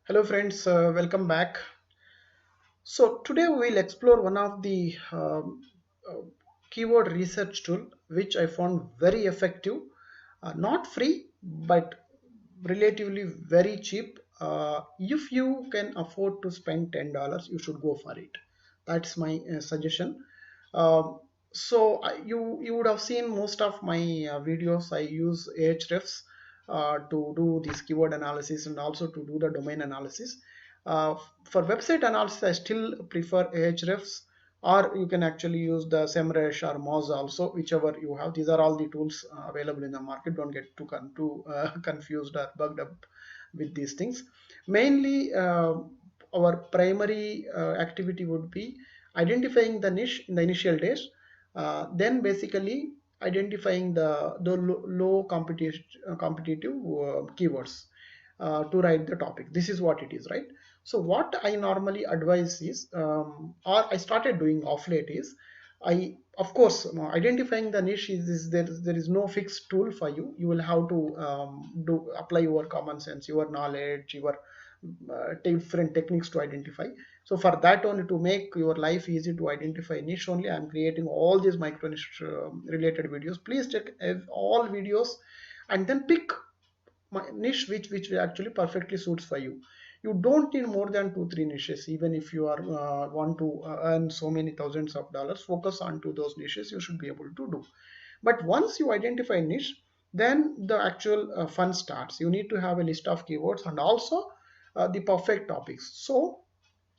Hello friends, welcome back. So today we'll explore one of the uh, keyword research tool which I found very effective, not free but relatively very cheap. If you can afford to spend $10, you should go for it. That's my suggestion. Um, you would have seen most of my videos. I use Ahrefs to do this keyword analysis and also to do the domain analysis. Uh, for website analysis, I still prefer Ahrefs, or you can actually use the SEMrush or Moz also, whichever you have. These are all the tools available in the market. Don't get too confused or bugged up with these things. Mainly, our primary activity would be identifying the niche in the initial days, then basically identifying the low competitive keywords to write the topic. This is what it is, right? So what I normally advise is, or I started doing off late is, I of course identifying the niche is there is no fixed tool for you. You will have to do apply your common sense, your knowledge, your different techniques to identify. So for that only, to make your life easy to identify niche only, I'm creating all these micro niche related videos. Please check all videos and then pick niche which actually perfectly suits for you. You don't need more than 2 3 niches. Even if you are want to earn so many thousands of dollars, focus on to those niches. You should be able to do. But once you identify niche, then the actual fun starts. You need to have a list of keywords and also the perfect topics. So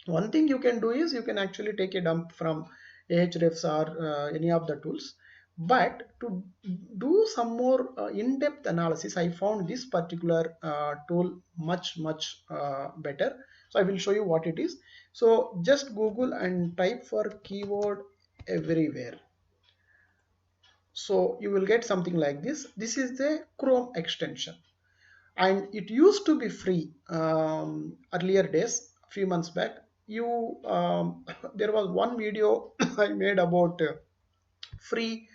one thing you can do is, you can actually take a dump from Ahrefs or any of the tools. But to do some more in-depth analysis, I found this particular tool much better. So I will show you what it is. So just Google and type for keyword everywhere. So you will get something like this. This is the Chrome extension, and it used to be free earlier days, a few months back. You There was one video I made about free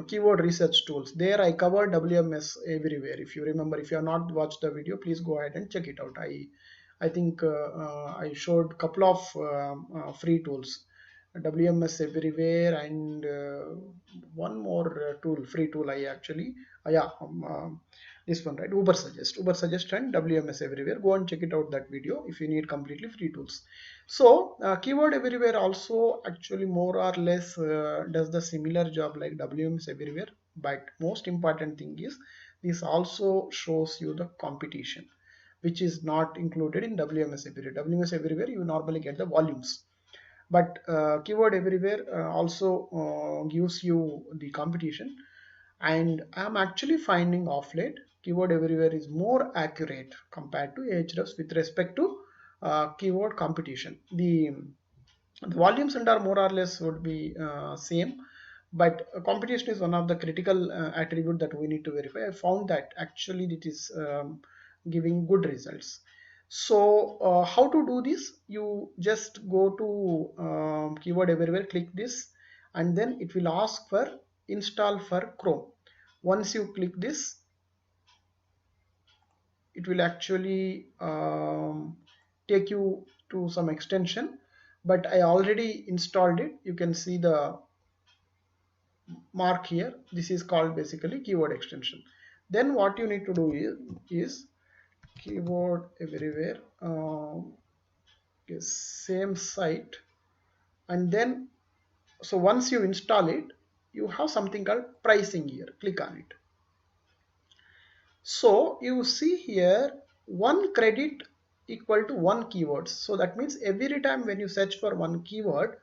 keyword research tools. There I covered WMS everywhere. If you remember, if you have not watched the video, please go ahead and check it out. I think I showed couple of free tools, WMS everywhere, and one more tool, free tool. I actually yeah this one, right? Uber suggest and WMS everywhere. Go and check it out, that video, if you need completely free tools. So keyword everywhere also actually more or less does the similar job like WMS everywhere. But most important thing is, this also shows you the competition, which is not included in WMS everywhere. WMS everywhere you normally get the volumes, but keyword everywhere also gives you the competition. And I'm actually finding off late, keyword everywhere is more accurate compared to Ahrefs with respect to keyword competition. The volumes and are more or less would be same, but competition is one of the critical attribute that we need to verify. I found that actually it is giving good results. So how to do this? You just go to keyword everywhere, click this, and then it will ask for install for Chrome. Once you click this, it will actually take you to some extension, but I already installed it. You can see the mark here. This is called basically keyword extension. Then what you need to do is keyword everywhere, same site, and then, so once you install it, you have something called pricing here. Click on it. So you see here, one credit equal to one keywords. So that means every time when you search for one keyword,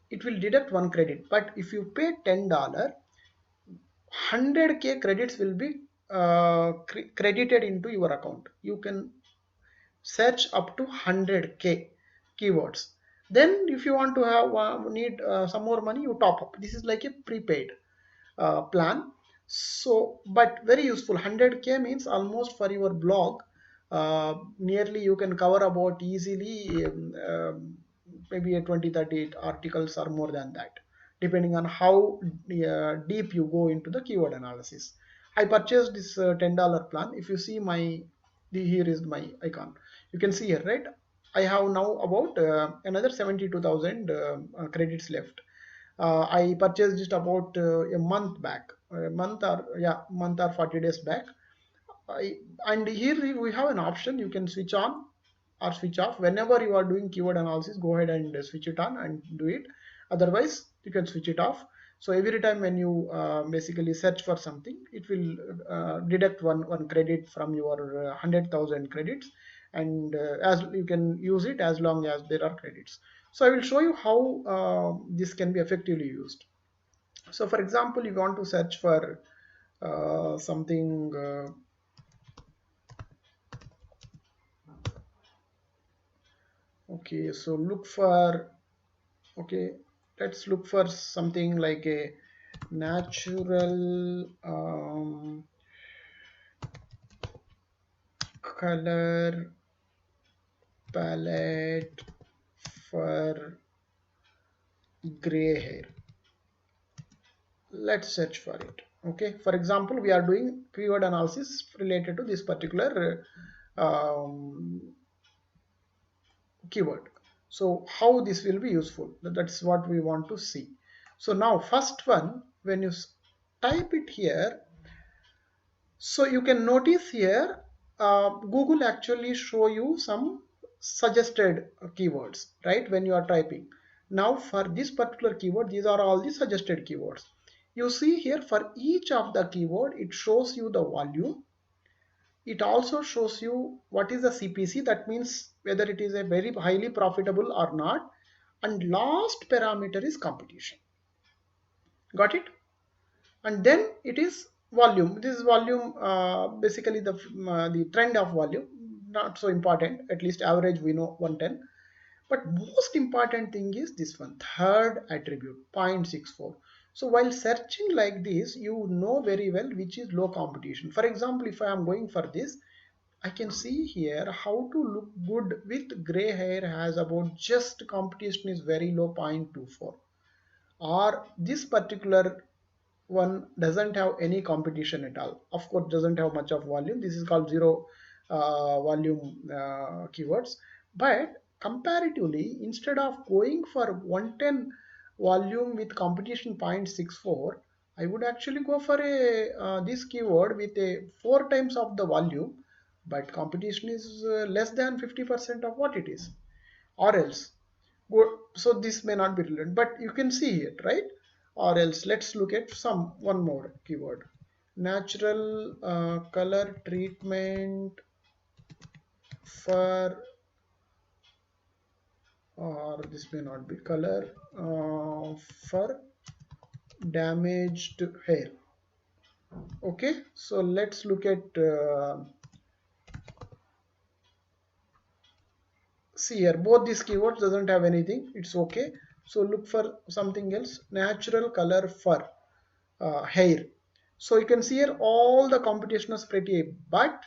it will deduct one credit. But if you pay $10, 100K credits will be credited into your account. You can search up to 100K keywords. Then if you want to have need some more money, you top up. This is like a prepaid plan. So but very useful. 100K means almost for your blog, nearly you can cover about easily maybe a 20 30 articles or more than that, depending on how deep you go into the keyword analysis. I purchased this $10 plan. If you see my here is my icon. You can see here, right? I have now about another 72,000 credits left. I purchased it about a month back, a month or yeah, month or 40 days back. I, and here we have an option. You can switch on or switch off whenever you are doing keyword analysis. Go ahead and switch it on and do it. Otherwise, you can switch it off. So every time when you basically search for something, it will deduct one credit from your 100,000 credits, and as you can use it as long as there are credits. So I will show you how this can be effectively used. So for example, you want to search for something. Okay, so look for, okay, let's look for something like a natural color palette for gray hair. Let's search for it. Okay, for example, we are doing keyword analysis related to this particular keyword. So how this will be useful, that's what we want to see. So now first one, when you type it here, so you can notice here Google actually show you some suggested keywords, right, when you are typing. Now for this particular keyword, these are all the suggested keywords. You see here for each of the keyword, it shows you the volume. It also shows you what is the CPC, that means whether it is a very highly profitable or not. And last parameter is competition. Got it? And then it is volume. This is volume, basically the trend of volume, not so important. At least average we know 110. But most important thing is this one, third attribute, 0.64. So while searching like this, you know very well which is low competition. For example, if I am going for this, I can see here how to look good with gray hair has about just competition is very low, 0.24, or this particular one doesn't have any competition at all. Of course, doesn't have much of volume. This is called zero volume keywords. But comparatively, instead of going for 110 volume with competition 0.64, I would actually go for a this keyword with a 4 times of the volume, but competition is less than 50% of what it is, or else so this may not be relevant, but you can see it, right? Or else let's look at some one more keyword, natural color treatment for, or this may not be color for damaged hair. Okay, so let's look at see here, both these keywords doesn't have anything, it's okay. So look for something else, natural color for hair. So you can see here all the competition is pretty, but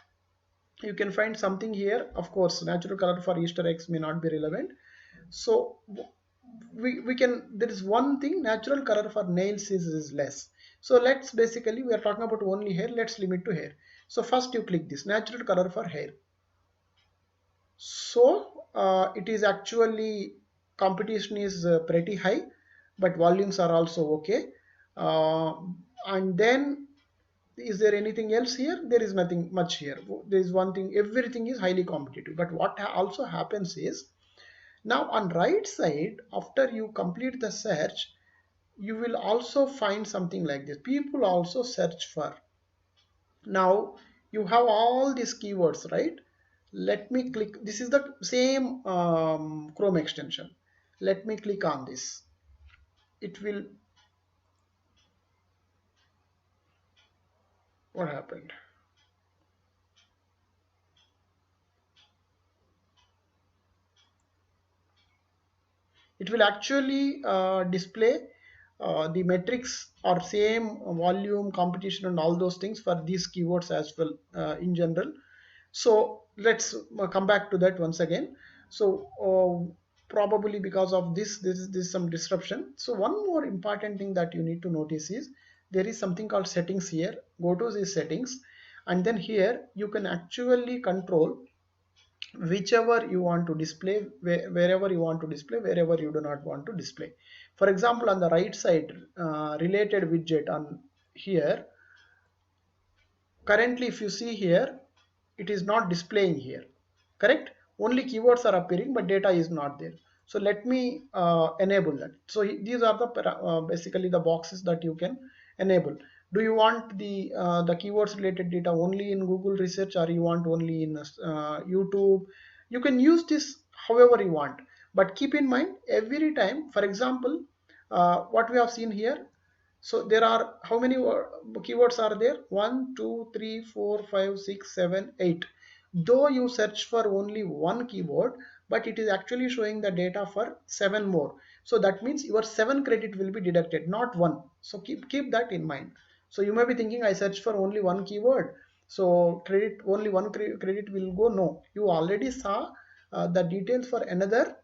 you can find something here. Of course, natural color for Easter eggs may not be relevant. So we can, there is one thing, natural color for nails is less. So let's basically, we are talking about only hair, let's limit to hair. So first you click this natural color for hair. So it is actually competition is pretty high, but volumes are also okay. Uh, and then is there anything else here? There is nothing much here. There is one thing, everything is highly competitive. But what also happens is, now on right side, after you complete the search, you will also find something like this. People also search for. Now you have all these keywords, right? Let me click, this is the same Chrome extension. Let me click on this. It will, what happened? It will actually display the metrics or same volume, competition and all those things for these keywords as well in general. So let's come back to that once again. So probably because of this some disruption. So one more important thing that you need to notice is there is something called settings here. Go to these settings. and then here you can actually control whichever you want to display, wherever you want to display, wherever you do not want to display. For example, on the right side, related widget on here, currently if you see here, it is not displaying here, correct? Only keywords are appearing but data is not there. So let me enable that. So these are the basically the boxes that you can enable. Do you want the keywords related data only in Google research, or you want only in YouTube? You can use this however you want, but keep in mind every time, for example, what we have seen here, so there are how many keywords are there? 1, 2, 3, 4, 5, 6, 7, 8. Though you search for only one keyword, but it is actually showing the data for 7 more. So that means your 7 credit will be deducted, not 1. So keep that in mind. So you may be thinking, I searched for only one keyword, so credit only one credit will go. No, you already saw the details for another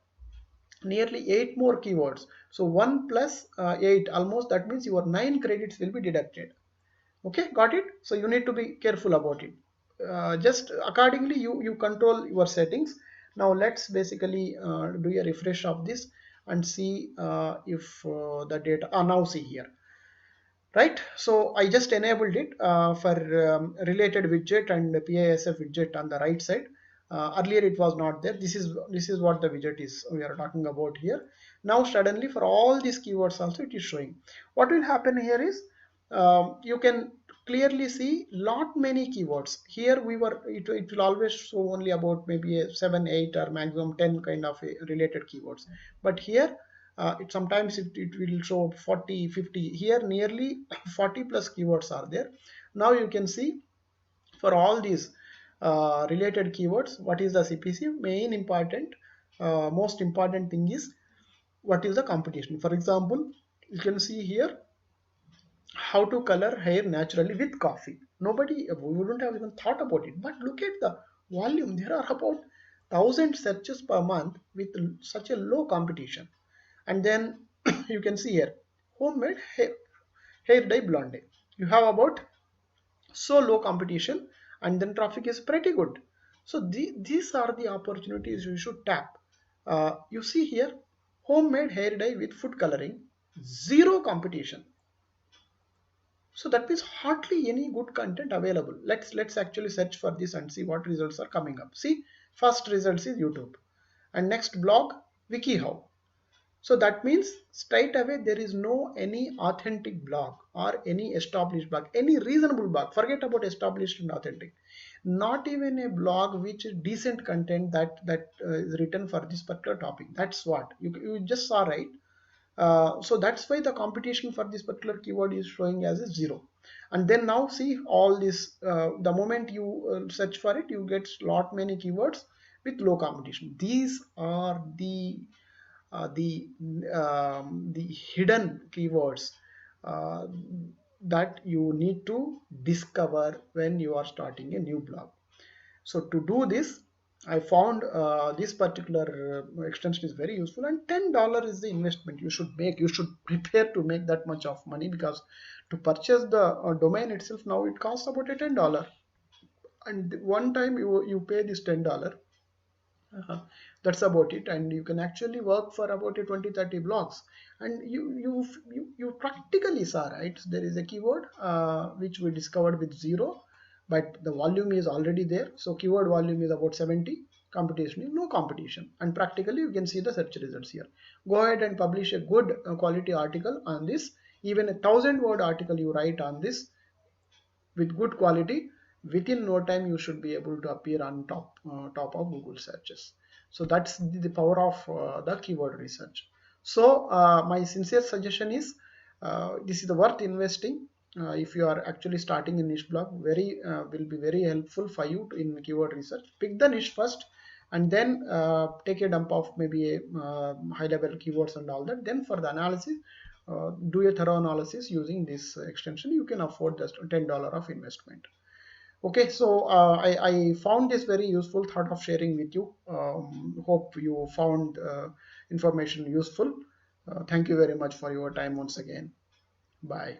nearly 8 more keywords. So 1 plus 8, almost, that means your 9 credits will be deducted. Okay, got it? So you need to be careful about it. Just accordingly you control your settings. Now let's basically do a refresh of this and see if the data, now see here, right? So I just enabled it for related widget and PISF widget on the right side. Earlier it was not there. This is what the widget is we are talking about here. Now suddenly for all these keywords also it is showing. What will happen here is you can clearly see lot many keywords here. It will always show only about maybe 7, 8 or maximum 10 kind of related keywords, but here it will show 40, 50. Here nearly 40 plus keywords are there. Now you can see for all these related keywords what is the CPC. Main important, most important thing is what is the competition. For example, you can see here how to color hair naturally with coffee. Nobody wouldn't have even thought about it, but look at the volume. There are about 1,000 searches per month with such a low competition. And then you can see here homemade hair dye blonde. You have about so low competition, and then traffic is pretty good. So these are the opportunities you should tap. You see here homemade hair dye with food coloring, zero competition. So that means hardly any good content available. Let's actually search for this and see what results are coming up. See, first results is YouTube, and next blog WikiHow. So that means straight away there is no any authentic blog or any established blog, any reasonable blog. Forget about established and authentic. Not even a blog which is decent content that is written for this particular topic. That's what you just saw, right? So that's why the competition for this particular keyword is showing as a 0. And then now see all this, the moment you search for it, you get lot many keywords with low competition. These are the hidden keywords uh, that you need to discover when you are starting a new blog. So to do this, I found this particular extension is very useful, and $10 is the investment you should make. You should prepare to make that much of money, because to purchase the domain itself now it costs about a $10, and one time you pay this $10. That's about it, and you can actually work for about a 20-30 blocks, and you practically saw, right? There is a keyword which we discovered with 0, but the volume is already there. So keyword volume is about 70, competition is no competition, and practically you can see the search results here. Go ahead and publish a good quality article on this. Even a 1,000-word article you write on this with good quality, within no time you should be able to appear on top of Google searches. So that's the power of the keyword research. So my sincere suggestion is this is the worth investing. If you are actually starting a niche blog, very will be very helpful for you in keyword research. Pick the niche first, and then take a dump of maybe a high level keywords and all that. Then for the analysis, do a thorough analysis using this extension. You can afford just $10 of investment. Okay, so I found this very useful, thought of sharing with you. Hope you found information useful. Thank you very much for your time once again. Bye.